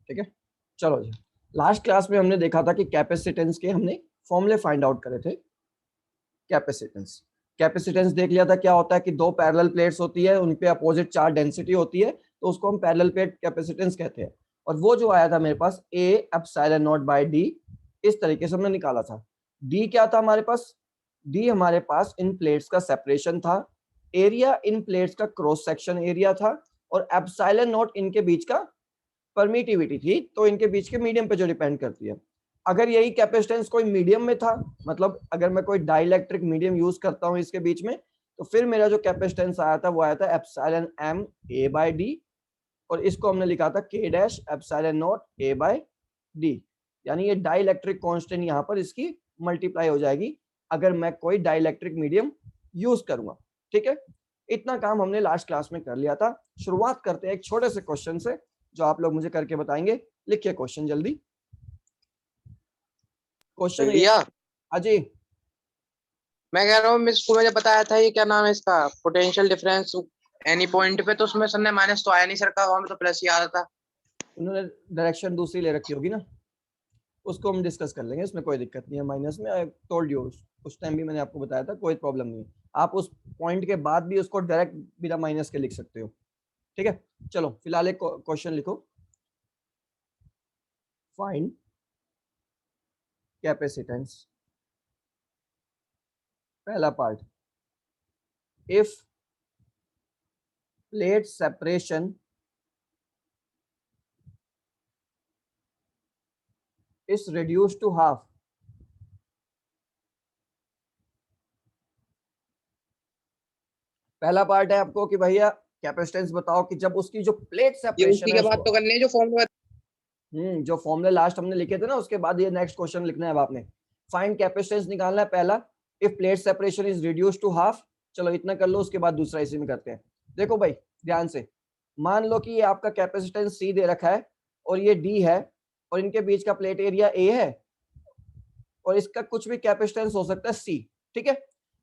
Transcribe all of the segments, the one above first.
ठीक है, चलो जी। लास्ट क्लास में हमने देखा था कि कैपेसिटेंस के हमने फॉर्मूले फाइंड आउट करे थे। कैपेसिटेंस कैपेसिटेंस देख लिया था क्या होता है कि दो पैरेलल प्लेट्स होती है, उन पे अपोजिट चार्ज डेंसिटी होती है, तो उसको हम पैरेलल प्लेट कैपेसिटेंस कहते हैं। और वो जो आया था मेरे पास A epsilon naught by D, इस तरीके से हमने निकाला था। डी क्या था हमारे पास? डी हमारे पास इन प्लेट्स का सेपरेशन था, एरिया इन प्लेट्स का क्रॉस सेक्शन एरिया था, और एप्सिलॉन नॉट इनके बीच का परमिटिविटी थी, तो इनके बीच के मीडियम पे जो डिपेंड करती है। अगर यही कैपेसिटेंस कोई मीडियम में था, मतलब अगर मैं कोई डाइलेक्ट्रिक मीडियम यूज करता हूं इसके बीच में, तो फिर मेरा जो कैपेसिटेंस आया था वो आया था epsilon M A by D, और इसको हमने लिखा था के dash epsilon naught A by D. यानी ये डाइलेक्ट्रिक कांस्टेंट यहाँ पर इसकी मल्टीप्लाई हो जाएगी अगर मैं कोई डाइलेक्ट्रिक मीडियम यूज करूंगा। ठीक है, इतना काम हमने लास्ट क्लास में कर लिया था। शुरुआत करते हैं एक छोटे से क्वेश्चन से जो आप लोग मुझे करके बताएंगे। लिखिए क्वेश्चन जल्दी। क्वेश्चन भैया अजय, मैं कह रहा हूँ मिस को मुझे बताया था ये क्या नाम है इसका पोटेंशियल डिफरेंस एनी पॉइंट पे, तो उसमें सर ने माइनस तो आया नहीं सर का, वहां में तो प्लस ही आ रहा था। उन्होंने डायरेक्शन दूसरी ले रखी होगी ना, उसको हम डिस्कस कर लेंगे, इसमें कोई दिक्कत नहीं है। माइनस में आई टोल्ड यू, उस टाइम भी मैंने आपको बताया था, कोई प्रॉब्लम नहीं है। आप उस पॉइंट के बाद भी उसको डायरेक्ट बिना माइनस के लिख सकते हो। ठीक है, चलो फिलहाल एक क्वेश्चन लिखो। फाइंड कैपेसिटेंस, पहला part, if plate separation is reduced to half, पहला पार्ट है आपको कि भैया कैपेसिटेंस बताओ कि जब उसकी जो प्लेट ये सेपरेशन उसी है के बाद उसको, तो करने हैं जो फॉर्मूला। जो फॉर्मूले लास्ट हमने लिखे थे ना, उसके बाद ये नेक्स्ट क्वेश्चन लिखना है अब आपने। फाइंड कैपेसिटेंस निकालना है पहला, if plate separation is reduce to half. चलो इतना कर लो, उसके बाद दूसरा इसी में करते हैं। देखो भाई ध्यान से, मान लो कि ये आपका कैपेसिटेंस सी दे रखा है और ये डी है, और इनके बीच का प्लेट एरिया ए है, और इसका कुछ भी कैपेसिटेंस हो सकता है सी। ठीक है,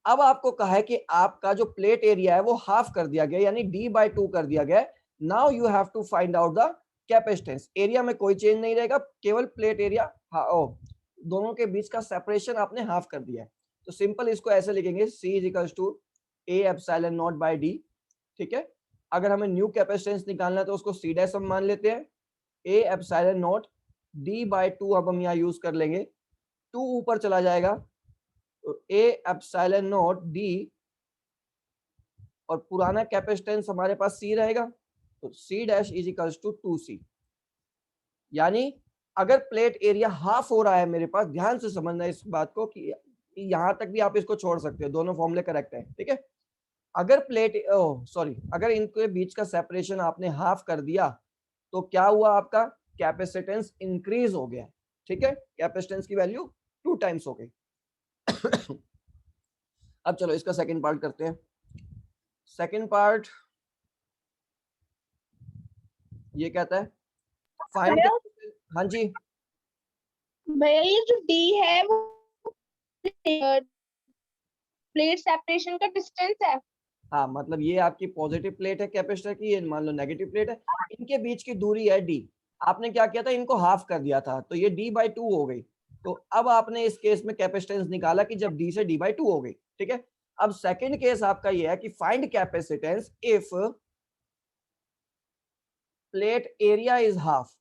अब आपको कहा है कि आपका जो प्लेट एरिया है वो हाफ कर दिया गया, यानी डी बाय 2 कर दिया गया। Now you have to find out the capacitance. Area में कोई चेंज नहीं रहेगा, केवल प्लेट एरिया दोनों के बीच का सेपरेशन आपने हाफ कर दिया है। तो सिंपल इसको ऐसे लिखेंगे, C is equals to A epsilon naught by D. ठीक है, अगर हमें न्यू कैपेसिटेंस निकालना है तो उसको सी डैश हम मान लेते हैं, A epsilon naught D by 2 अब हम यहाँ यूज कर लेंगे, 2 ऊपर चला जाएगा तो ए एप्सिलॉन नॉट डी, और पुराना कैपेसिटेंस हमारे पास सी रहेगा, तो C dash is equals to 2c। यानी अगर प्लेट एरिया हाफ हो रहा है मेरे पास, ध्यान से समझना इस बात को कि यहां तक भी आप इसको छोड़ सकते हो, दोनों फॉर्मूले करेक्ट है। ठीक है, अगर प्लेट अगर इनके बीच का सेपरेशन आपने हाफ कर दिया तो क्या हुआ, आपका कैपेसिटेंस इंक्रीज हो गया। ठीक है, कैपेसिटेंस की वैल्यू 2 टाइम्स हो गई। अब चलो इसका सेकंड पार्ट करते हैं। सेकंड पार्ट ये कहता है फाइंड, हाँ जी भैया ये जो डी है वो प्लेट सेपरेशन का डिस्टेंस है। हाँ, मतलब ये आपकी पॉजिटिव प्लेट है कैपेसिटर की, ये मान लो नेगेटिव प्लेट है, इनके बीच की दूरी है डी। आपने क्या किया था, इनको हाफ कर दिया था, तो ये डी बाई 2 हो गई। तो अब आपने इस केस में कैपेसिटेंस निकाला कि जब डी से डी बाई 2 हो गई। ठीक है, अब सेकंड केस आपका ये है कि find capacitance if plate area is half,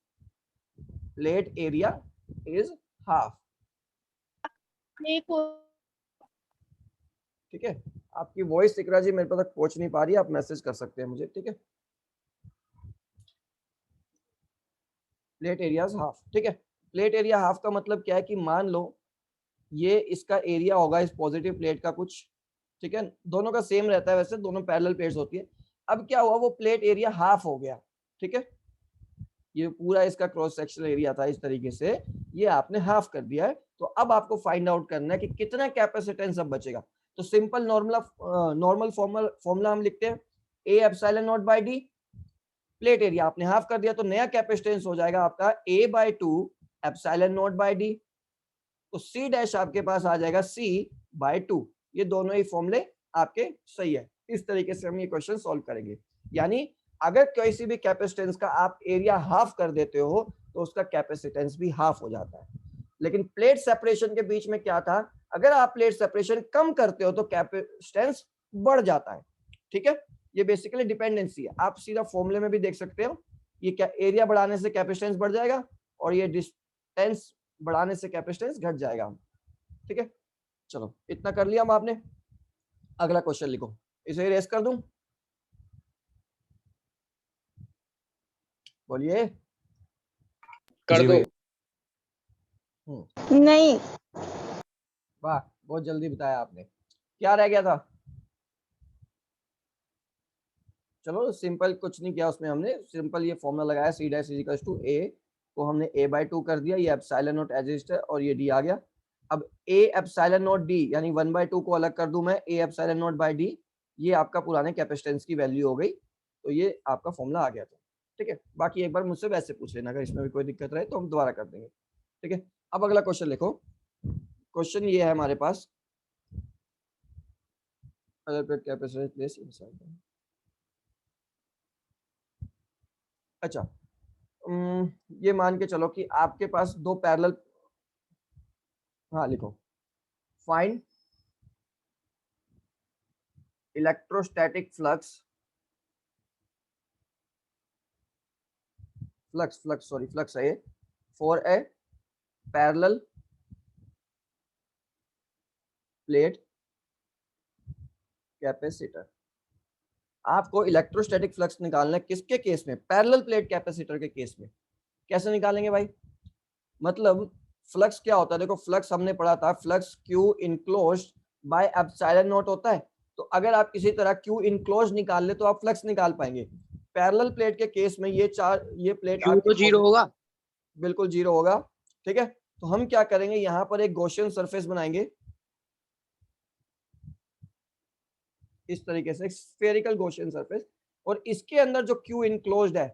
plate area is half. ठीक है, आपकी वॉइस इकरा जी मेरे पास तक पहुंच नहीं पा रही है, आप मैसेज कर सकते हैं मुझे। ठीक है, प्लेट एरिया हाफ। ठीक है, प्लेट एरिया हाफ का मतलब क्या है कि मान लो ये इसका एरिया होगा इस पॉजिटिव प्लेट का कुछ, ठीक है, दोनों का सेम रहता है वैसे, दोनों पैरेलल प्लेट्स होती है। अब क्या हुआ, वो प्लेट एरिया हाफ हो गया। ठीक है, ये पूरा इसका क्रॉस सेक्शनल एरिया था, इस तरीके से ये आपने हाफ कर दिया है। तो अब आपको फाइंड आउट करना है कि कितना कैपेसिटेंस अब बचेगा। तो सिंपल नॉर्मल फॉर्मूला हम लिखते हैं, A epsilon naught by D, plate area आपने हाफ कर दिया तो नया कैपेसिटेंस हो जाएगा आपका a by 2 epsilon naught by D, तो c डैश आपके पास आ जाएगा c बाय 2। ये दोनों ही फॉर्मूले आपके सही है। इस तरीके से हम ये क्वेश्चन सॉल्व करेंगे। यानी अगर किसी भी कैपेसिटेंस का आप एरिया हाफ कर देते हो तो उसका कैपेसिटेंस भी हाफ हो जाता है। लेकिन प्लेट सेपरेशन के बीच में क्या था, अगर आप प्लेट सेपरेशन कम करते हो तो कैपेसिटेंस बढ़ जाता है। ठीक है, ये बेसिकली डिपेंडेंसी है। आप सीधा फॉर्मूले में भी देख सकते हो, ये क्या एरिया बढ़ाने से कैपेसिटेंस बढ़ जाएगा और ये डिस्टेंस बढ़ाने से कैपेसिटेंस घट जाएगा। ठीक है, चलो इतना कर लिया हम आपने। अगला क्वेश्चन लिखो, इसे इरेज कर दूं, बोलिए। कर दो। नहीं, वाह, बहुत जल्दी बताया आपने। क्या रह गया था? चलो सिंपल कुछ नहीं किया उसमें, हमने सिंपल ये फॉर्मूला लगाया, C dash is equal to A को हमने a/2 कर दिया, ये एप्सिलॉन नॉट एज है और ये d आ गया। अब a एप्सिलॉन नॉट d यानी 1/2 को अलग कर दूं मैं, a epsilon naught by d, ये आपका पुराने कैपेसिटेंस की वैल्यू हो गई, तो ये आपका फॉर्मूला आ गया था। ठीक है, बाकी एक बार मुझसे वैसे पूछ लेना, अगर इसमें भी कोई दिक्कत रहे तो हम दोबारा कर देंगे। ठीक है, अब अगला क्वेश्चन लिखो। क्वेश्चन ये है हमारे पास, कैपेसिटेंस प्लेस इनसाइड। अच्छा, ये मान के चलो कि आपके पास दो पैरेलल, हाँ लिखो, फाइंड इलेक्ट्रोस्टैटिक फ्लक्स है ये, for a parallel plate capacitor. आपको इलेक्ट्रोस्टैटिक फ्लक्स निकालना है किसके केस में? पैरेलल प्लेट कैपेसिटर के केस में। कैसे निकालेंगे भाई? मतलब फ्लक्स क्या होता है, देखो फ्लक्स हमने पढ़ा था, flux Q enclosed by epsilon not होता है। तो अगर आप किसी तरह क्यू इनक्लोज निकाल ले तो आप फ्लक्स निकाल पाएंगे। पैरेलल प्लेट के केस में ये प्लेट क्यू तो जीरो होगा। बिल्कुल जीरो होगा। ठीक है, तो हम क्या करेंगे, यहाँ पर एक गॉसियन सरफेस बनाएंगे इस तरीके से, स्फेरिकल गॉसियन सरफेस, और इसके अंदर जो क्यू इनक्लोज्ड है,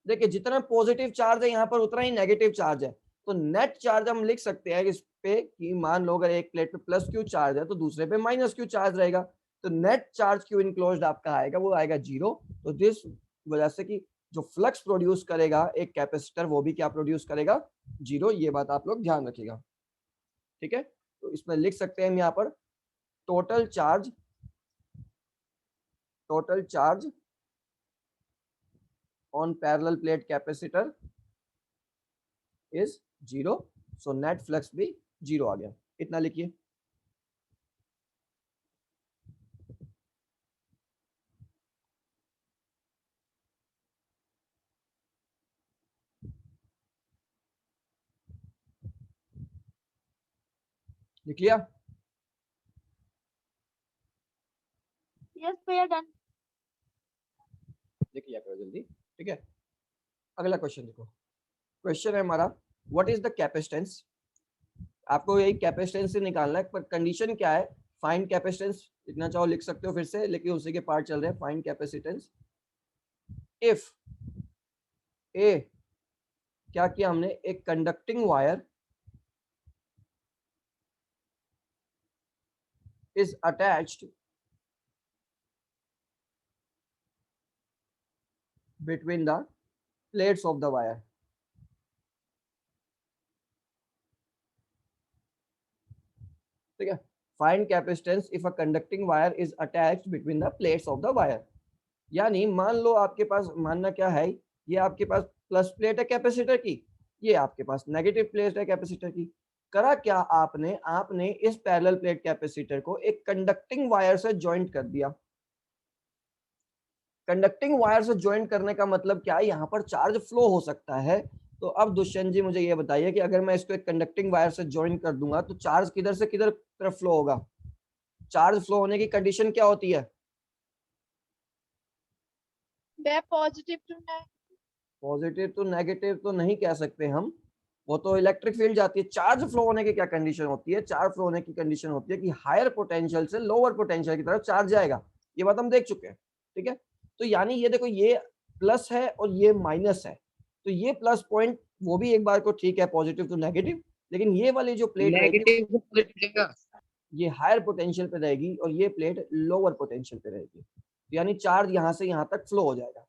देखिए जितना पॉजिटिव चार्ज है यहाँ पर उतना ही नेगेटिव चार्ज है। तो नेट चार्ज हम लिख सकते हैं इस पे कि मान लो अगर एक प्लेट पे प्लस क्यू चार्ज है तो दूसरे पे माइनस क्यू चार्ज रहेगा, तो नेट चार्ज क्यू इनक्लोज्ड आपका आएगा, वो आएगा जीरो। तो जिस वजह से कि जो फ्लक्स प्रोड्यूस करेगा एक कैपेसिटर, वो भी क्या प्रोड्यूस करेगा? जीरो। ये बात आप लोग ध्यान रखिएगा। ठीक है, तो इसमें लिख सकते हैं हम यहाँ पर total charge on parallel plate capacitor is 0, so net flux भी 0 आ गया। इतना लिखिए। लिख लिया? यस भैया डन। लिख लिया करो जल्दी। ठीक है, अगला क्वेश्चन देखो। क्वेश्चन है हमारा, व्हाट इज द कैपेसिटेंस। आपको यही कैपेसिटेंस से निकालना है, पर कंडीशन क्या है? फाइंड कैपेसिटेंस, लिखना चाहो लिख सकते हो फिर से, लेकिन उसी के पार्ट चल रहे हैं। फाइंड कैपेसिटेंस इफ ए, क्या किया हमने, एक conducting wire is attached between the plates of the wire। ठीक है, find capacitance if a conducting wire is attached between the plates of the wire. यानी मान लो आपके पास, मानना क्या है, ये आपके पास प्लस प्लेट है कैपेसिटर की, ये आपके पास नेगेटिव प्लेट है कैपेसिटर की। करा क्या आपने इस पैरेलल प्लेट कैपेसिटर को एक कंडक्टिंग वायर से ज्वाइंट कर दिया। कंडक्टिंग वायर से ज्वाइंट करने का मतलब क्या है, यहाँ पर चार्ज फ्लो हो सकता है। तो अब दुष्यंत जी मुझे ये बताइए कि अगर मैं इसको एक कंडक्टिंग वायर से ज्वाइंट कर दूंगा तो चार्ज किधर से किधर तरफ फ्लो होगा? चार्ज फ्लो होने की कंडीशन क्या होती है? Positive to positive to negative तो नहीं कह सकते हम, वो तो इलेक्ट्रिक फील्ड जाती है। चार्ज फ्लो होने की क्या कंडीशन होती है? चार्ज फ्लो होने की कंडीशन होती है कि हायर पोटेंशियल से लोअर पोटेंशियल की तरफ चार्ज जाएगा। ये बात हम देख चुके हैं। ठीक है, तो यानी ये देखो, ये प्लस है और ये माइनस है, तो ये प्लस पॉइंट वो भी एक बार को ठीक है, पॉजिटिव टू नेगेटिव, लेकिन ये वाली जो प्लेट रहेगी नेगेटिव पॉजिटिव ये हायर पोटेंशियल पे रहेगी और ये प्लेट लोअर पोटेंशियल पे रहेगी। यानी चार्ज यहाँ से यहाँ तक फ्लो हो जाएगा।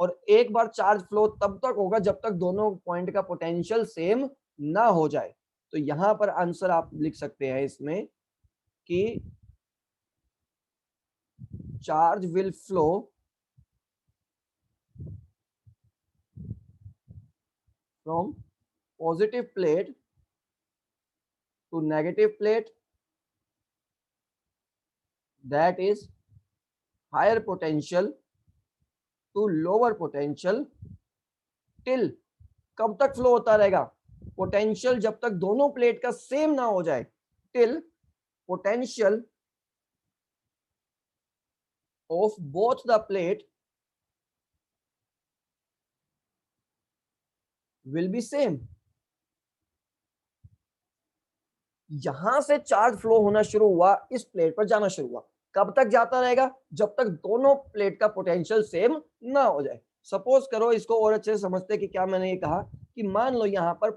और एक बार चार्ज फ्लो तब तक होगा जब तक दोनों पॉइंट का पोटेंशियल सेम ना हो जाए। तो यहां पर आंसर आप लिख सकते हैं इसमें कि charge will flow from positive plate to negative plate that is higher potential to lower potential till कब तक फ्लो होता रहेगा? पोटेंशियल जब तक दोनों प्लेट का सेम ना हो जाए, till potential of both the plate will be same। यहां से चार्ज फ्लो होना शुरू हुआ, इस प्लेट पर जाना शुरू हुआ, कब तक जाता रहेगा? जब तक दोनों प्लेट का पोटेंशियल सेम ना हो जाए। सपोज करो, इसको और अच्छे से समझते कि क्या मैंने ये कहा कि मान लो यहाँ पर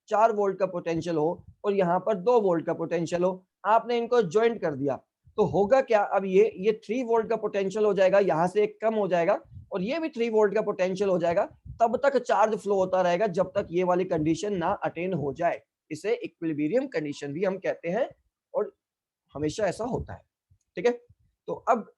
4 वोल्ट का पोटेंशियल हो और यहाँ पर 2 वोल्ट का पोटेंशियल हो, आपने इनको ज्वाइंट कर दिया तो होगा क्या? अब ये 3 वोल्ट का पोटेंशियल हो जाएगा, यहाँ से एक कम हो जाएगा और ये भी 3 वोल्ट का पोटेंशियल हो जाएगा। तब तक चार्ज फ्लो होता रहेगा जब तक ये वाली कंडीशन ना अटेन हो जाए। इसे इक्विलिब्रियम कंडीशन भी हम कहते हैं और हमेशा ऐसा होता है। ठीक है, तो अब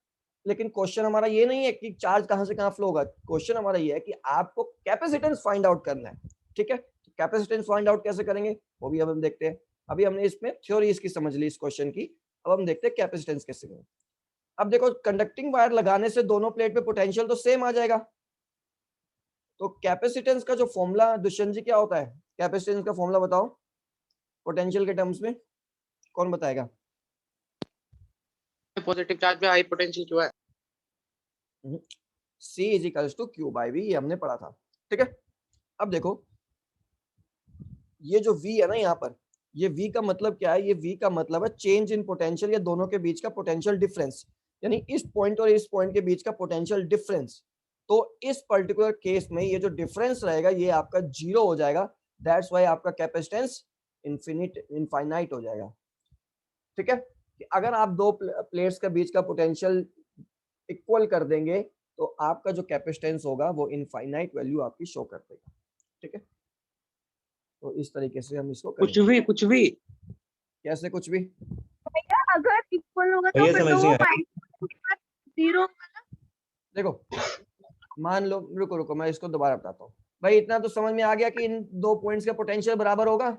लेकिन क्वेश्चन हमारा ये नहीं है कि चार्ज कहां से कहां फ्लो होगा। क्वेश्चन हमारा ये है कि आपको कैपेसिटेंस फाइंड आउट करना है। ठीक है, तो कैपेसिटेंस फाइंड आउट कैसे करेंगे वो भी अब हम देखते हैं। अभी हमने इसमें थ्योरी इसकी समझ ली इस क्वेश्चन की, अब हम देखते हैं कैपेसिटेंस कैसे करेंगे। अब देखो, कंडक्टिंग वायर लगाने से दोनों प्लेट पे पोटेंशियल तो सेम आ जाएगा। तो कैपेसिटेंस का जो फॉर्मूला दुष्यंत जी क्या होता है? कैपेसिटेंस का फॉर्मूला बताओ पोटेंशियल के टर्म्स में, कौन बताएगा? पॉजिटिव चार्ज पे हाई पोटेंशियल क्यों है? C is equals to Q by V, ये हमने पढ़ा था। ठीक है, अब देखो ये जो V है ना यहाँ पर, ये V का मतलब क्या है? ये V का मतलब है चेंज इन पोटेंशियल या दोनों के बीच का पोटेंशियल डिफरेंस, यानी इस पॉइंट और इस पॉइंट के बीच का पोटेंशियल डिफरेंस। तो इस पर्टिकुलर केस में ये जो डिफरेंस रहेगा ये आपका 0 हो जाएगा। दैट्स व्हाई आपका कैपेसिटेंस इनफाइनाइट हो जाएगा। ठीक है, कि अगर आप दो प्लेट्स के बीच का पोटेंशियल इक्वल कर देंगे तो आपका जो कैपेसिटेंस होगा वो इनफाइनाइट वैल्यू आपकी शो कर देगा। ठीक है, तो इस तरीके से हम इसको करेंगे। कुछ भी कैसे कुछ भी? भैया अगर इक्वल होगा तो भैया फिर समझ तो नहीं वो आया। Minus zero. देखो, मान लो, रुको मैं इसको दोबारा बताता हूँ। भाई इतना तो समझ में आ गया कि इन दो पॉइंट्स का पोटेंशियल बराबर होगा।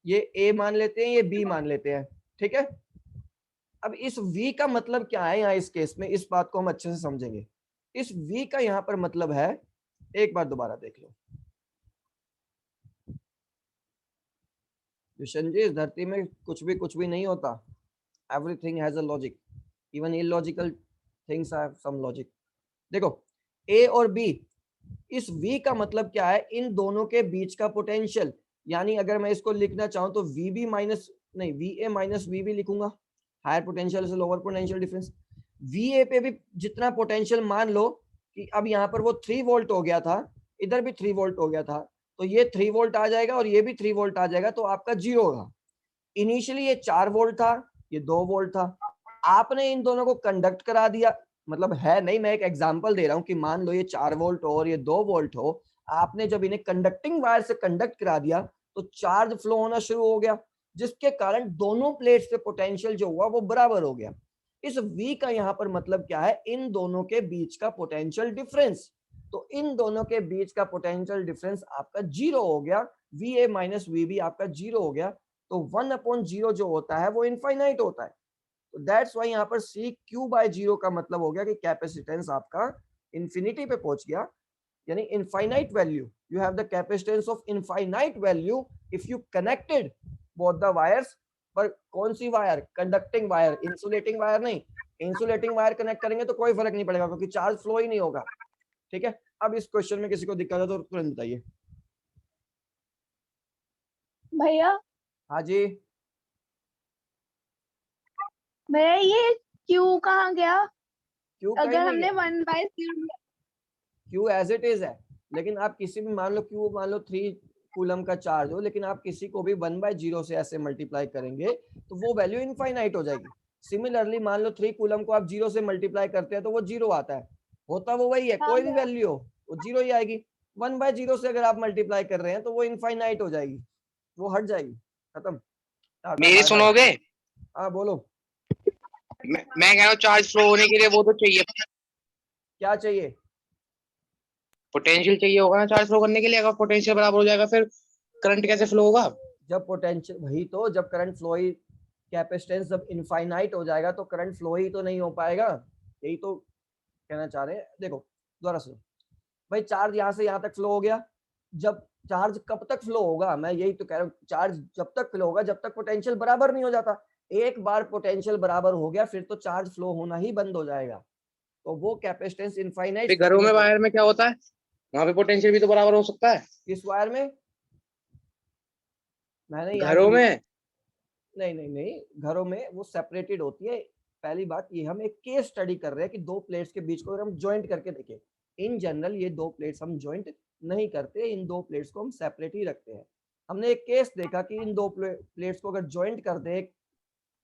ये A मान लेते हैं, ये B मान लेते हैं। ठीक है, अब इस V का मतलब क्या है यहाँ? इस केस में इस बात को हम अच्छे से समझेंगे। इस V का यहाँ पर मतलब है, एक बार दोबारा देख लो किशन जी, इस धरती में कुछ भी नहीं होता। Everything has a logic, even illogical things have some logic. देखो A और B, इस V का मतलब क्या है? इन दोनों के बीच का पोटेंशियल, यानी अगर मैं इसको लिखना चाहूं तो VB माइनस नहीं VA माइनस VB लिखूंगा, हायर पोटेंशियल से लोअर पोटेंशियल डिफरेंस। VA पे भी जितना पोटेंशियल, मान लो कि अब यहाँ पर वो 3 वोल्ट हो गया था, इधर भी 3 वोल्ट हो गया था, तो ये 3 वोल्ट आ जाएगा और ये भी 3 वोल्ट आ जाएगा, तो आपका 0 होगा। इनिशियली ये 4 वोल्ट था, ये 2 वोल्ट था, आपने इन दोनों को कंडक्ट करा दिया, मतलब है नहीं, मैं एक एग्जांपल दे रहा हूं कि मान लो ये 4 वोल्ट हो और ये 2 वोल्ट हो, आपने जब इन्हें कंडक्टिंग वायर से कंडक्ट करा दिया तो चार्ज फ्लो होना शुरू हो गया, जिसके कारण दोनों प्लेट्स पे पोटेंशियल जो हुआ वो बराबर हो गया। इस V का यहाँ पर मतलब क्या है? इन दोनों के बीच का पोटेंशियल डिफरेंस। तो इन दोनों के बीच का पोटेंशियल डिफरेंस आपका 0 हो गया, VA माइनस VB आपका 0 हो गया। तो 1/0 जो होता है वो इनफाइनाइट होता है। तो दैट्स वाई यहाँ पर CQ/0 का मतलब हो गया कि कैपेसिटेंस आपका इंफिनिटी पे पहुंच गया, यानी infinite value. You have the capacitance of infinite value if you connected both the wires. पर कौन सी wire? Conducting wire, insulating wire नहीं। इंसुलेटिंग वायर कनेक्ट करेंगे तो कोई फर्क नहीं पड़ेगा क्योंकि चार्ज फ्लो ही नहीं होगा। ठीक है, अब इस क्वेश्चन में किसी को दिक्कत है तो तुरंत बताइए। भैया हाँ जी, भैया ये क्यू कहाँ गया? क्यू अगर कहीं नहीं हमने गया, 1/0 क्यू एज इट इज है। लेकिन आप किसी भी, मान लो क्यू मान लो 3 कूलम का चार्ज हो, लेकिन आप किसी को भी 1/0 से ऐसे मल्टीप्लाई करेंगे तो वो वैल्यू इनफाइनाइट हो जाएगी। सिमिलरली मान लो 3 कूलम को आप 0 से मल्टीप्लाई करते हैं तो वो 0 आता है। होता वो वही है, हाँ कोई भी भैया। वैल्यू हो वो जीरो ही आएगी। 1/0 से अगर आप मल्टीप्लाई कर रहे हैं तो वो इनफाइनाइट हो जाएगी, वो हट जाएगी, खत्म, टाटा मेरी बाय बाय। सुनोगे? हाँ बोलो। मैं कह रहा हूँ चार्ज फ्लो होने के लिए वो तो चाहिए, क्या चाहिए? पोटेंशियल चाहिए होगा ना चार्ज फ्लो करने के लिए। अगर पोटेंशियल बराबर हो जाएगा फिर करंट कैसे फ्लो होगा? जब पोटेंशियल, वही तो, जब करंट फ्लो ही, कैपेसिटेंस जब इनफाइनाइट हो जाएगा तो करंट फ्लो ही तो नहीं हो पाएगा, यही तो कहना चाह रहे हैं। देखो दोबारा सुनो भाई, चार्ज यहाँ से यहाँ तक फ्लो हो गया, जब चार्ज कब तक फ्लो होगा, मैं यही तो कह रहा हूँ, चार्ज जब तक फ्लो होगा जब तक पोटेंशियल बराबर नहीं हो जाता। एक बार पोटेंशियल बराबर हो गया फिर तो चार्ज फ्लो होना ही बंद हो जाएगा, तो वो कैपेसिटेंस इनफाइनाइट फिर स्थिति घरों में में वायर में क्या होता है? वहां पे पोटेंशियल भी तो बराबर हो सकता है। किस वायर में? मैंने यहाँ जो घरों में नहीं नहीं नहीं, घरों में वो सेपरेटेड होती है। पहली बात ये, हम एक केस स्टडी कर रहे हैं कि दो प्लेट्स के बीच को अगर हम ज्वाइंट करके देखें, इन जनरल ये दो प्लेट्स हम ज्वाइंट नहीं करते, इन दो प्लेट्स को हम सेपरेट ही रखते हैं। हमने एक केस देखा कि इन दो प्लेट्स को अगर ज्वाइंट कर दे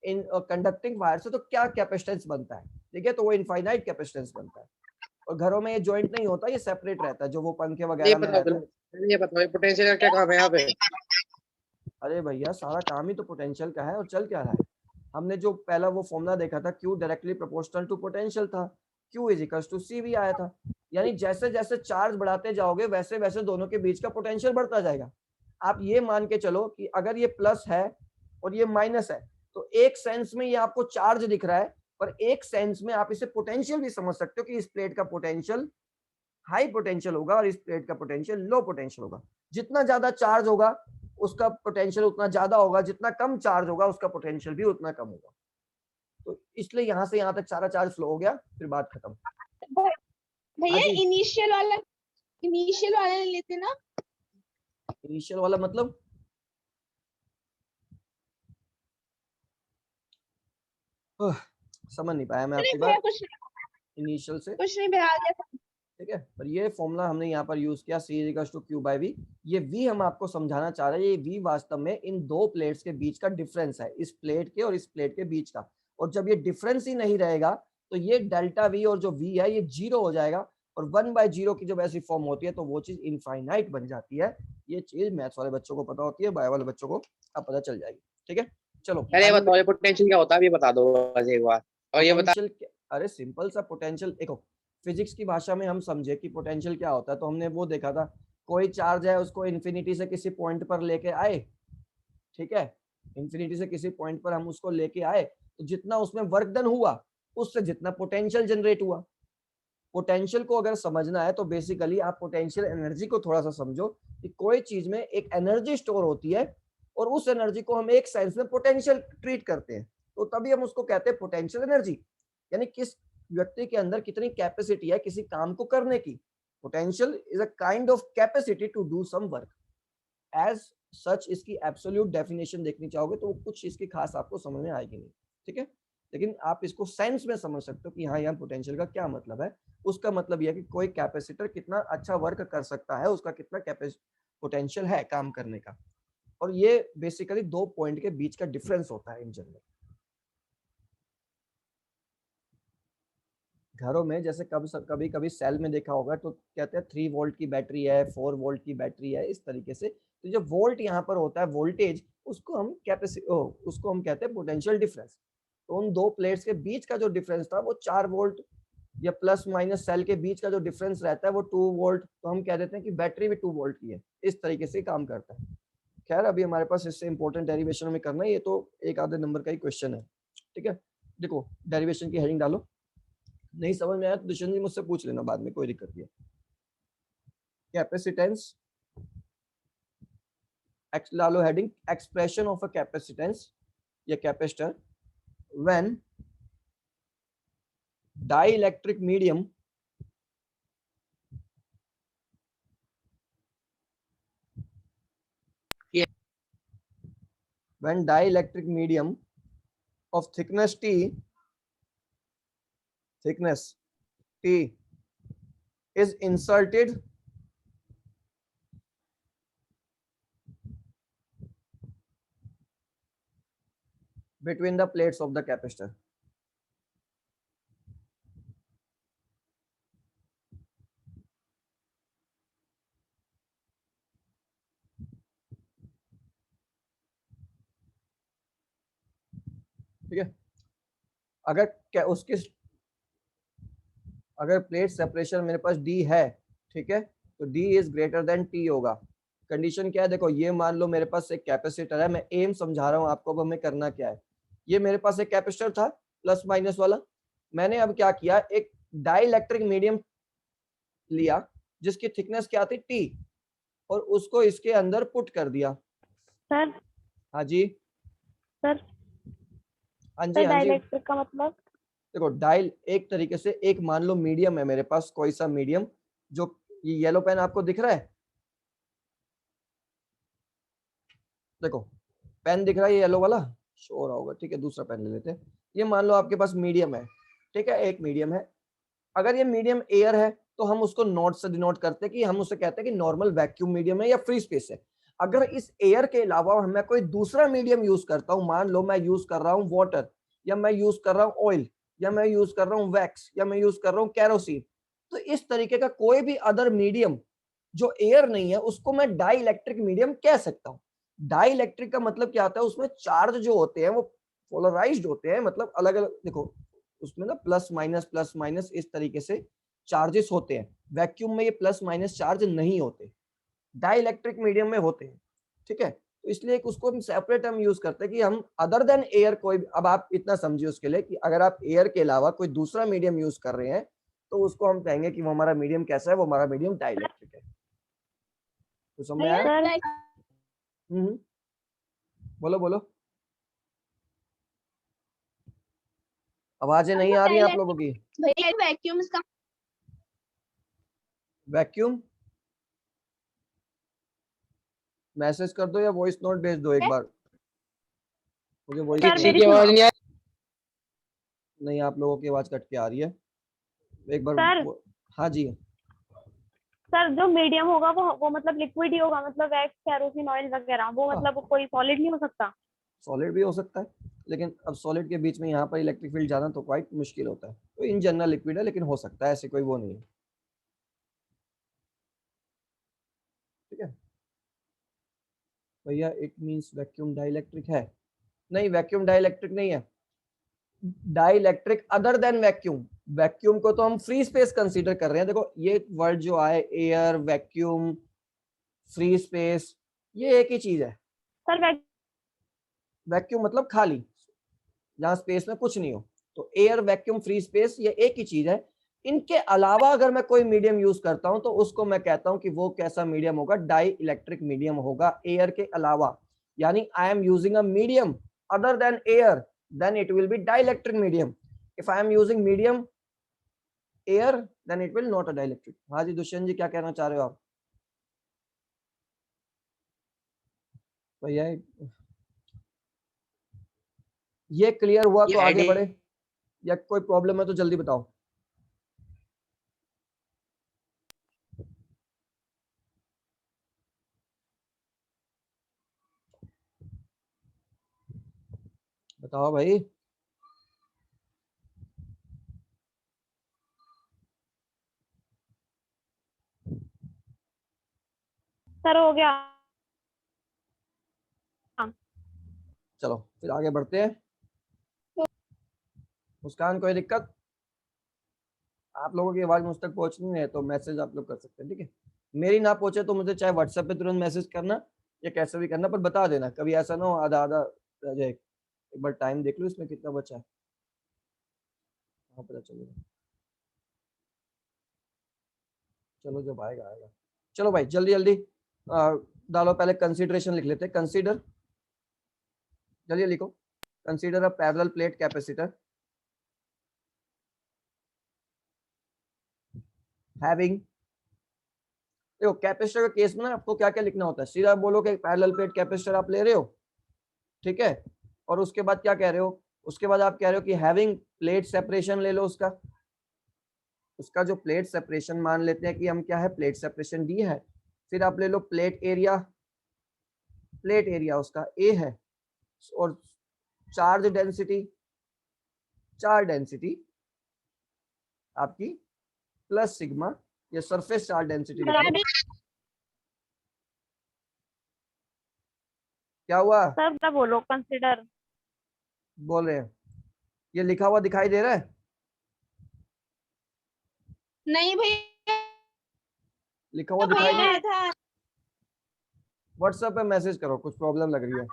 इन कंडक्टिंग वायर से तो क्या कैपेसिटेंस बनता है, ठीक है, तो वो इनफाइनाइट कैपेसिटेंस बनता है। और घरों में ये ज्वाइंट नहीं होता, ये सेपरेट रहता है, जो वो पंखे ये वगैरह में बताओ, रहता है। ये बताओ पोटेंशियल का क्या काम है यहाँ पे? अरे भैया सारा काम ही तो पोटेंशियल का है, और चल क्या रहा है, हमने जो पहला वो फॉर्मूला देखा था, Q directly proportional to potential था, Q is equal to CV आया था। यानी जैसे जैसे चार्ज बढ़ाते जाओगे वैसे वैसे दोनों के बीच का पोटेंशियल बढ़ता जाएगा। आप ये मान के चलो कि अगर ये प्लस है और ये माइनस है, तो एक सेंस में ये आपको चार्ज दिख रहा है, पर एक सेंस में आप इसे पोटेंशियल भी समझ सकते हो कि इस प्लेट का पोटेंशियल हाई पोटेंशियल होगा और इस प्लेट का पोटेंशियल लो पोटेंशियल होगा। जितना ज्यादा चार्ज होगा उसका पोटेंशियल उतना ज्यादा होगा, जितना कम चार्ज होगा उसका पोटेंशियल भी उतना कम होगा। तो इसलिए यहां से यहां तक सारा चार्ज फ्लो हो गया, फिर बात खत्म। हाँ भैया जी। इनिशियल वाला लेते ना। इनिशियल वाला मतलब? समझ नहीं पाया मैं नहीं आपकी भैया, बात। इनिशियल से कुछ नहीं भैया, आगे। ठीक है, पर ये फॉर्मूला हमने यहाँ पर यूज किया, C equals to Q by V। ये V हम आपको समझाना चाह रहे हैं, ये V वास्तव में इन दो प्लेट्स के बीच का डिफरेंस है, इस प्लेट के और इस प्लेट के बीच का। और जब ये डिफरेंस ही नहीं रहेगा तो ये डेल्टा V और जो V है ये जीरो हो जाएगा, और 1/0 की जब ऐसी फॉर्म होती है तो वो चीज इनफाइनाइट बन जाती है। ये चीज मैथ्स वाले बच्चों को पता होती है, बायो वाले बच्चों को अब पता चल जाएगी। ठीक है, चलो अरे ये आगे। बताओ, ये पोटेंशियल क्या होता है ये बता दो बस एक बार। और ये बता, पोटेंशियल, अरे सिंपल सा पोटेंशियल, देखो फिजिक्स की भाषा में हम समझे कि पोटेंशियल क्या होता है तो हमने वो देखा था, कोई चार्ज है उसको इन्फिनिटी से किसी पॉइंट पर लेके आए, ठीक है, इन्फिनिटी से किसी पॉइंट पर हम उसको लेके आए तो जितना उसमें वर्क डन हुआ उससे जितना पोटेंशियल जनरेट हुआ। पोटेंशियल को अगर समझना है तो बेसिकली आप पोटेंशियल एनर्जी को थोड़ा सा समझो कि कोई चीज में एक एनर्जी स्टोर होती है और उस एनर्जी को हम एक सेंस में पोटेंशियल ट्रीट करते हैं, तो तभी हम उसको कहते हैं पोटेंशियल एनर्जी। यानी किस व्यक्ति के अंदर कितनी कैपेसिटी है किसी काम को करने की। Potential is a kind of capacity to do some work. As such इसकी एब्सोल्यूट डेफिनेशन देखनी चाहोगे तो कुछ इसकी खास आपको समझ में आएगी नहीं, ठीक है, लेकिन आप इसको सेंस में समझ सकते हो कि हाँ यहाँ पोटेंशियल का क्या मतलब है। उसका मतलब यह है कि कोई कैपेसिटर कितना अच्छा वर्क कर सकता है, उसका कितना पोटेंशियल है काम करने का। और ये बेसिकली दो पॉइंट के बीच का डिफरेंस होता है इन जनरल। घरों में जैसे कभी कभी सेल में देखा होगा तो कहते हैं 3 वोल्ट की बैटरी है, 4 वोल्ट की बैटरी है, इस तरीके से। तो जो वोल्ट यहाँ पर होता है वोल्टेज, उसको हम उसको हम कहते हैं पोटेंशियल डिफरेंस। तो उन दो प्लेट्स के बीच का जो डिफरेंस था वो 4 वोल्ट, या प्लस माइनस सेल के बीच का जो डिफरेंस रहता है वो 2 वोल्ट, तो हम कह देते हैं कि बैटरी भी 2 वोल्ट की है। इस तरीके से काम करता है। खैर अभी हमारे पास इससे इंपॉर्टेंट डेरिवेशन में करना है, ये तो एक आधे नंबर का ही क्वेश्चन है, ठीक है। देखो डेरिवेशन की हेडिंग डालो, नहीं समझ में आया तो दुष्यंत जी मुझसे पूछ लेना बाद में, कोई दिक्कत नहीं है। कैपेसिटेंस, डालो heading expression of a capacitance या capacitor when dielectric medium when dielectric medium of thickness T is inserted between the plates of the capacitor. ठीक है। उसके अगर प्लेट सेपरेशन मेरे पास डी है, ठीक है, तो D is greater than T होगा। कंडीशन क्या है, देखो ये मान लो मेरे पास एक कैपेसिटर है, मैं एम समझा रहा हूँ आपको, अब हमें करना क्या है। ये मेरे पास एक कैपेसिटर था प्लस माइनस वाला, मैंने अब क्या किया, एक डाइइलेक्ट्रिक मीडियम लिया जिसकी थिकनेस क्या थी टी, और उसको इसके अंदर पुट कर दिया। सर हाँ जी, सर हाँ जी, सर हाँ जी। डाइलेक्ट्रिक का मतलब? देखो डायल एक तरीके से, एक मान लो मीडियम है मेरे पास, कोई सा मीडियम, जो ये येलो पेन आपको दिख रहा है, देखो पेन दिख रहा है ये येलो वाला, शो हो रहा होगा, ठीक है, दूसरा पेन ले लेते हैं। ये मान लो आपके पास मीडियम है, ठीक है, एक मीडियम है। अगर ये मीडियम एयर है तो हम उसको नॉट से डिनोट करते हैं, कि हम उसे कहते हैं कि नॉर्मल वैक्यूम मीडियम है या फ्री स्पेस है। अगर इस एयर के अलावा मैं कोई दूसरा मीडियम यूज करता हूं, मान लो मैं यूज कर रहा हूं वाटर, या मैं यूज कर रहा हूं ऑयल, या मैं यूज कर रहा हूं वैक्स, या मैं यूज कर रहा हूं कैरोसिन, तो इस तरीके का कोई भी अदर मीडियम जो एयर नहीं है उसको मैं डाई इलेक्ट्रिक मीडियम कह सकता हूँ। डाई इलेक्ट्रिक का मतलब क्या होता है, उसमें चार्ज जो होते हैं वो पोलराइज्ड होते हैं, मतलब अलग अलग, देखो उसमें ना प्लस माइनस इस तरीके से चार्जेस होते हैं। वैक्यूम में ये प्लस माइनस चार्ज नहीं होते, डाई इलेक्ट्रिक मीडियम में होते हैं, ठीक है। तो इसलिए उसको हम सेपरेट हम यूज करते हैं कि हम अदर देन एयर कोई, अब आप इतना समझिए उसके लिए कि अगर आप एयर के अलावा कोई दूसरा मीडियम यूज कर रहे हैं तो उसको हम कहेंगे कि वो हमारा मीडियम कैसा है, वो हमारा मीडियम डाई इलेक्ट्रिक है। तो समझ में भैया आया? सर like बोलो बोलो, आवाजें नहीं हमको आ रही है आप डाइलेक्ट्रिक, लोगों की? भैया वैक्यूम्स का वैक्यूम मैसेज कर दो या वॉइस नोट भेज दो एक बार, मुझे वॉइस सर नहीं किसी आ मेरी की रही। आवाज नहीं आ रही। नहीं, आप लोगों की आवाज कट के आ रही है, एक बार सर हाँ जी। सर जो मीडियम होगा वो मतलब लिक्विड ही होगा, मतलब वैक्स कैरोसिन ऑयल वगैरह, वो हाँ, मतलब कोई सॉलिड नहीं हो सकता? सॉलिड भी हो सकता है, लेकिन अब सॉलिड के बीच में यहाँ पर इलेक्ट्रिक फील्ड जाना तो क्वाइट मुश्किल होता है, तो इन जनरल लिक्विड है, लेकिन हो सकता है, ऐसे कोई वो नहीं है, ठीक है भैया। इट मींस वैक्यूम डाइइलेक्ट्रिक है? नहीं, वैक्यूम डाइइलेक्ट्रिक नहीं है, dielectric other than vacuum. Vacuum को तो हम फ्री स्पेस कंसीडर कर रहे हैं, देखो ये वर्ड जो आए, एयर, वैक्यूम, फ्री स्पेस, ये एक ही चीज है। सर वैक्यूम मतलब खाली, जहां स्पेस में कुछ नहीं हो, तो एयर, वैक्यूम, फ्री स्पेस, ये एक ही चीज है। इनके अलावा अगर मैं कोई मीडियम यूज करता हूं तो उसको मैं कहता हूं कि वो कैसा मीडियम होगा, डाई इलेक्ट्रिक मीडियम होगा, एयर के अलावा। यानी I am using a medium other than air, then it will be dielectric medium. If I am using medium air, then it will not a dielectric. हाँ जी दुष्यंत जी, क्या कहना चाह रहे हो आप? भैया ये क्लियर हुआ ये तो आगे आईडी बढ़े, या कोई प्रॉब्लम है तो जल्दी बताओ। बताओ भाई। सर हो गया। चलो फिर आगे बढ़ते हैं। मुस्कान कोई दिक्कत? आप लोगों की आवाज मुझ तक पहुंचनी है तो मैसेज आप लोग कर सकते हैं, ठीक है। मेरी ना पहुंचे तो मुझे चाहे व्हाट्सएप पे तुरंत मैसेज करना या कैसे भी करना, पर बता देना, कभी ऐसा ना हो आधा आधा रह जाए। एक बार टाइम देख लो इसमें कितना बचा है, हाँ पता चलेगा। चलो जब आएगा आएगा। चलो भाई जल्दी जल्दी डालो, पहले कंसीडरेशन लिख लेते हैं। कंसीडर, जल्दी लिखो। Consider a parallel plate capacitor having, देखो कैपेसिटर के केस में ना आपको क्या क्या लिखना होता है, सीधा बोलो कि पैरेलल प्लेट कैपेसिटर आप ले रहे हो, ठीक है, और उसके बाद क्या कह रहे हो, उसके बाद आप कह रहे हो कि हैविंग प्लेट सेपरेशन ले लो, उसका उसका जो प्लेट सेपरेशन मान लेते हैं कि हम क्या है, प्लेट सेपरेशन डी है। फिर आप ले लो प्लेट एरिया, प्लेट एरिया उसका ए है, और चार्ज डेंसिटी, चार्ज डेंसिटी आपकी प्लस सिग्मा, ये सरफेस चार्ज डेंसिटी लिख लो। क्या हुआ? सर क्या बोलो कंसिडर? बोल रहे हैं ये लिखा हुआ दिखाई दे रहा है? नहीं भैया, लिखा हुआ दिखाई भैया दे? था। व्हाट्सएप पे मैसेज करो, कुछ प्रॉब्लम लग रही है।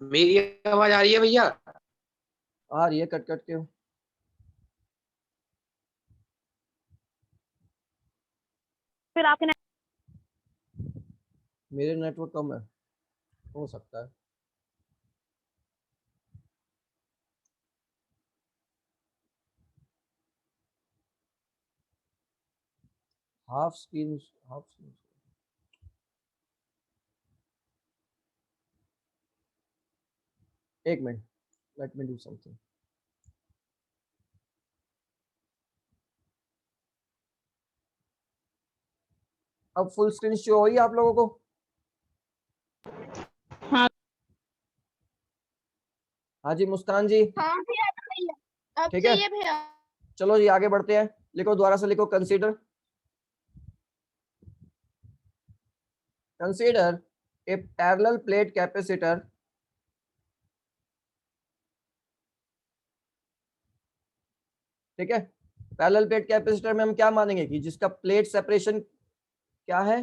मेरी आवाज आ रही है भैया? आ रही है कट कट के। फिर आपके मेरे नेटवर्क कम है, हो सकता है। Half screen, half screen. एक minute, let me do something. अब फुल स्क्रीन शो हो रही है आप लोगों को? हाँ हाँ जी मुस्कान जी, हाँ भैया, अब ठीक है। चाहिए भैया। चलो जी आगे बढ़ते हैं। लिखो, दोबारा से लिखो, consider, consider a parallel plate capacitor ठीक है। पैरेलल प्लेट कैपेसिटर में हम क्या मानेंगे कि जिसका प्लेट सेपरेशन क्या है,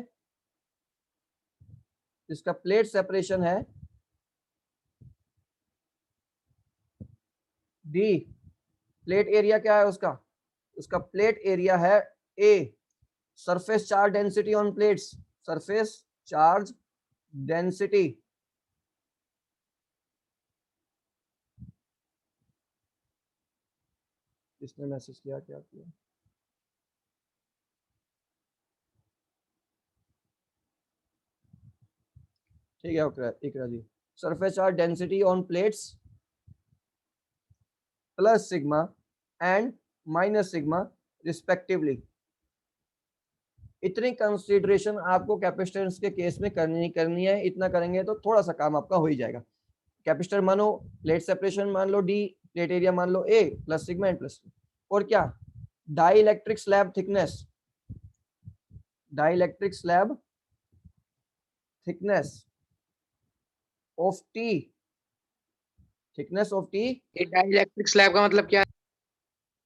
जिसका प्लेट सेपरेशन है डी, प्लेट एरिया क्या है उसका, उसका प्लेट एरिया है A, surface charge density on plates, surface charge density, किसने मैसेज किया, क्या किया? ठीक है Iqra ji, surface charge density on plates plus sigma and minus sigma respectively. इतनी कंसीडरेशन आपको कैपेसिटेंस के केस में करनी है। इतना करेंगे तो थोड़ा सा काम आपका हो ही जाएगा। कैपेसिटर मानो, प्लेट सेपरेशन मान लो डी, प्लेट एरिया मान लो ए, प्लस सिग्मा एंड प्लस, और क्या, dielectric slab thickness, dielectric slab thickness of T, thickness of T. ये डाइइलेक्ट्रिक स्लैब का मतलब क्या है?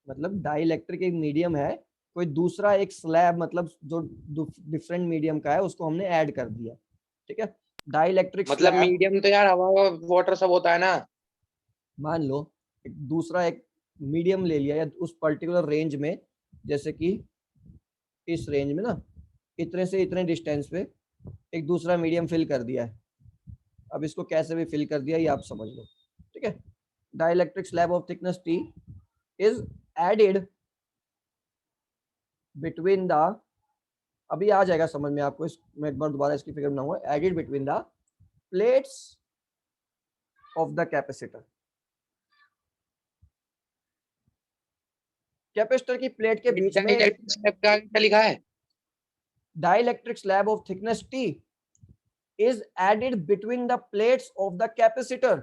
मतलब डाइइलेक्ट्रिक एक मीडियम है, कोई दूसरा एक स्लैब, मतलब जो डिफरेंट मीडियम का है उसको हमने ऐड कर दिया, ठीक है। डाइइलेक्ट्रिक मतलब स्लैब, मीडियम तो यार हवा वाटर सब होता है ना। मान लो एक दूसरा एक मीडियम ले लिया, या उस पर्टिकुलर रेंज में, जैसे कि इस रेंज में ना, इतने से इतने डिस्टेंस पे एक दूसरा मीडियम फिल कर दिया है। अब इसको कैसे भी फिल कर दिया ये आप समझ लो, ठीक है। Dielectric slab of thickness T is added between the, अभी आ जाएगा समझ में आपको, मैं एक बार दोबारा इसकी फिगर बनाऊंगा, added between the plates of the capacitor. Capacitor की प्लेट के बीच में डाइइलेक्ट्रिक स्लैब का क्या लिखा है? Dielectric slab of thickness T is added between the plates of the capacitor.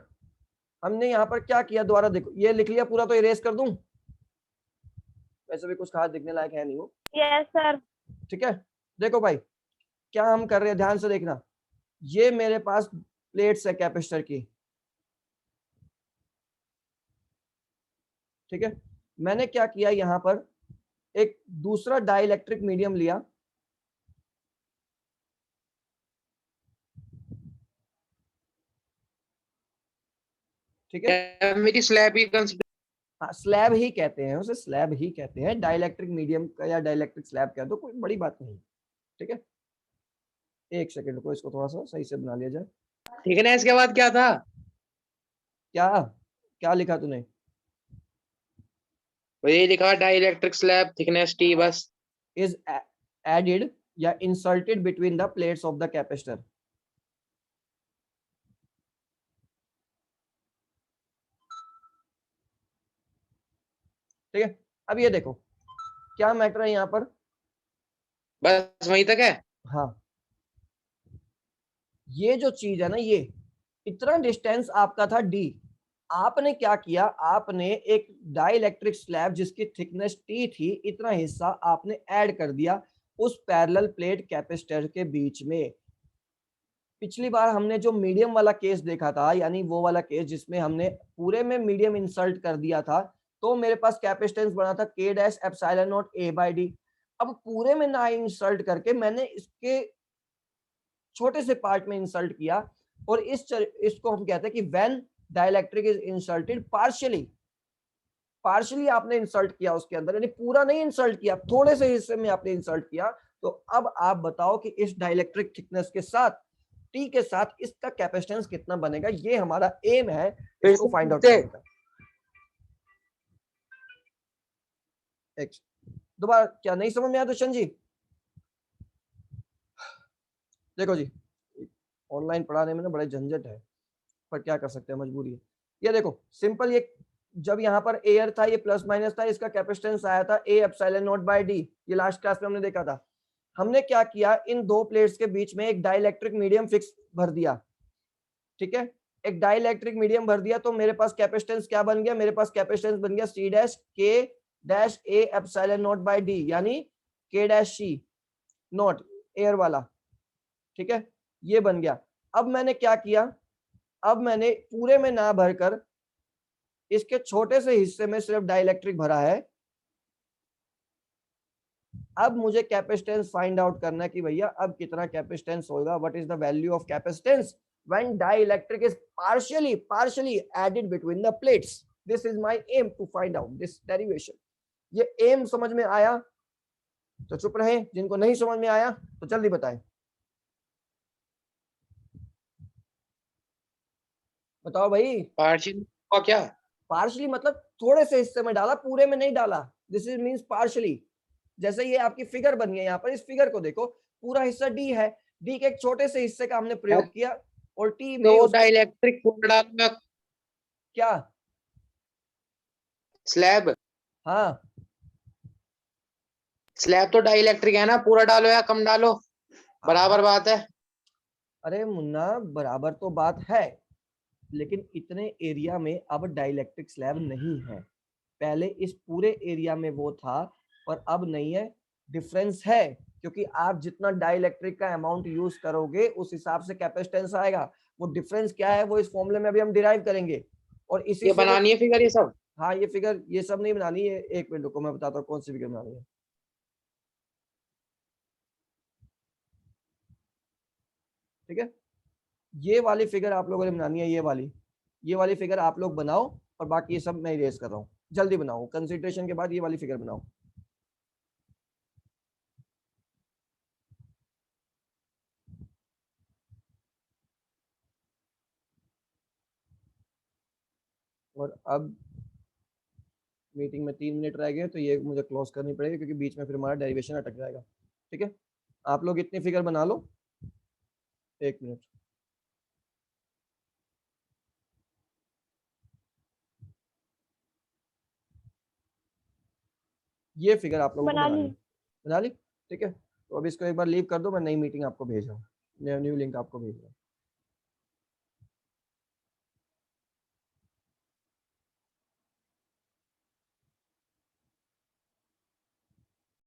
हमने यहाँ पर क्या किया, दोबारा देखो, ये लिख लिया पूरा तो इरेज कर दूं, वैसे भी कुछ खास दिखने लायक है नहीं वो, यस सर। ठीक है। देखो भाई क्या हम कर रहे हैं, ध्यान से देखना, ये मेरे पास प्लेट्स है कैपेसिटर की, ठीक है। मैंने क्या किया, यहाँ पर एक दूसरा डाइइलेक्ट्रिक मीडियम लिया, ठीक है। मेरी स्लैब ही कंसीडर। हाँ स्लैब ही कहते हैं उसे, स्लैब ही कहते हैं, डाइइलेक्ट्रिक मीडियम का या डाइइलेक्ट्रिक स्लैब कह दो, कोई बड़ी बात नहीं, ठीक है। एक सेकंड को इसको थोड़ा सा सही से बना लिया जाए। ठीक है ना, इसके बाद क्या था? क्या, क्या लिखा तूने? ये लिखा डाइइलेक्ट्रिक स्लैब थिकनेस टी, बस। इज एडेड या inserted between the plates of the capacitor. ठीक है। अब ये देखो क्या मैटर है यहाँ पर, बस वहीं तक है। हाँ ये जो चीज है ना, ये इतना डिस्टेंस आपका था डी, आपने क्या किया, आपने एक डाइइलेक्ट्रिक स्लैब जिसकी थिकनेस टी थी, इतना हिस्सा आपने ऐड कर दिया उस पैरेलल प्लेट कैपेसिटर के बीच में। पिछली बार हमने जो मीडियम वाला केस देखा था, यानी वो वाला केस जिसमें हमने पूरे में मीडियम इंसल्ट कर दिया था, तो मेरे पास कैपेसिटेंस बना था k dash epsilon not a by D. अब पूरे में ना इंसल्ट करके मैंने इसके छोटे से पार्ट में इंसल्ट किया, और इसको हम कहते हैं कि when dielectric is insulted partially, partially आपने इंसल्ट किया उसके अंदर, यानी पूरा नहीं इंसल्ट किया, थोड़े से हिस्से में आपने इंसल्ट किया। तो अब आप बताओ कि इस डाइलेक्ट्रिक थिकनेस के साथ, टी के साथ, इसका कैपेसिटेंस कितना बनेगा। ये हमारा एम है इसको फाइंड आउट करने का। दोबारा क्या नहीं समझ में आया दुष्यंत जी? देखो जी, ऑनलाइन पढ़ाने में ना बड़े झंझट है, पर क्या कर सकते हैं, मजबूरी है। ये देखो सिंपल, ये जब यहाँ पर एयर था, ये प्लस माइनस था, इसका कैपेसिटेंस आया था A epsilon naught by D. ये लास्ट क्लास में हमने देखा था। हमने क्या किया, इन दो प्लेट्स के बीच में एक डाइलेक्ट्रिक मीडियम फिक्स भर दिया, ठीक है, एक डाइलेक्ट्रिक मीडियम भर दिया, तो मेरे पास कैपेसिटेंस क्या बन गया, मेरे पास कैपेसिटेंस बन गया C dash K dash A epsilon naught by D, यानी K dash C not air वाला, ठीक है, ये बन गया। अब मैंने क्या किया, अब मैंने पूरे में ना भरकर इसके छोटे से हिस्से में सिर्फ डाइलेक्ट्रिक भरा है। अब मुझे कैपेसिटेंस फाइंड आउट करना है कि भैया अब कितना कैपेसिटेंस होगा, what is the value of capacitance when dielectric is partially added between the plates. This is my aim to find out this derivation. ये एम समझ में आया तो चुप रहे, जिनको नहीं समझ में आया तो जल्दी बताएं। बताओ भाई। पार्शियल का क्या? पार्शली मतलब थोड़े से हिस्से में डाला, पूरे में नहीं डाला। This is means partially. जैसे ये आपकी फिगर बनी है, यहाँ पर इस फिगर को देखो, पूरा हिस्सा डी है, डी के एक छोटे से हिस्से का हमने प्रयोग किया, और टी में तो उसको डाइलेक्ट्रिक डालूंगा क्या, स्लैब? हाँ स्लैब तो डाइलेक्ट्रिक है ना, पूरा डालो या कम डालो बराबर बात है। अरे मुन्ना बराबर तो बात है, लेकिन इतने एरिया में अब डाइलेक्ट्रिक स्लैब नहीं है। पहले इस पूरे एरिया में वो था और अब नहीं है। डिफरेंस है, क्योंकि आप जितना डाइलेक्ट्रिक का अमाउंट यूज करोगे उस हिसाब से कैपेसिटेंस आएगा। वो डिफरेंस क्या है वो इस फॉर्मूले में अभी हम डिराइव करेंगे, और इसी ये से बनानी है फिगर ये सब? हाँ ये फिगर, ये सब नहीं बनानी है, एक मिनट रुको मैं बताता हूँ कौन सी फिगर बनानी है। ठीक है, ये वाली फिगर आप लोगों ने बनानी है, ये वाली फिगर आप लोग बनाओ, और बाकी ये सब मैं इरेज कर रहा हूँ। जल्दी बनाओ, कंसिडरेशन के बाद ये वाली फिगर बनाओ। और अब मीटिंग में 3 मिनट रह गए, तो ये मुझे क्लोज करनी पड़ेगी, क्योंकि बीच में फिर हमारा डेरिवेशन अटक जाएगा। ठीक है, आप लोग इतनी फिगर बना लो, 1 मिनट। ये फिगर आप लोगों को बना बनानी ली। है। बना ली? ठीक है, तो अब इसको एक बार लीव कर दो, मैं नई मीटिंग आपको भेज रहा हूँ, न्यू लिंक आपको भेज रहा हूँ।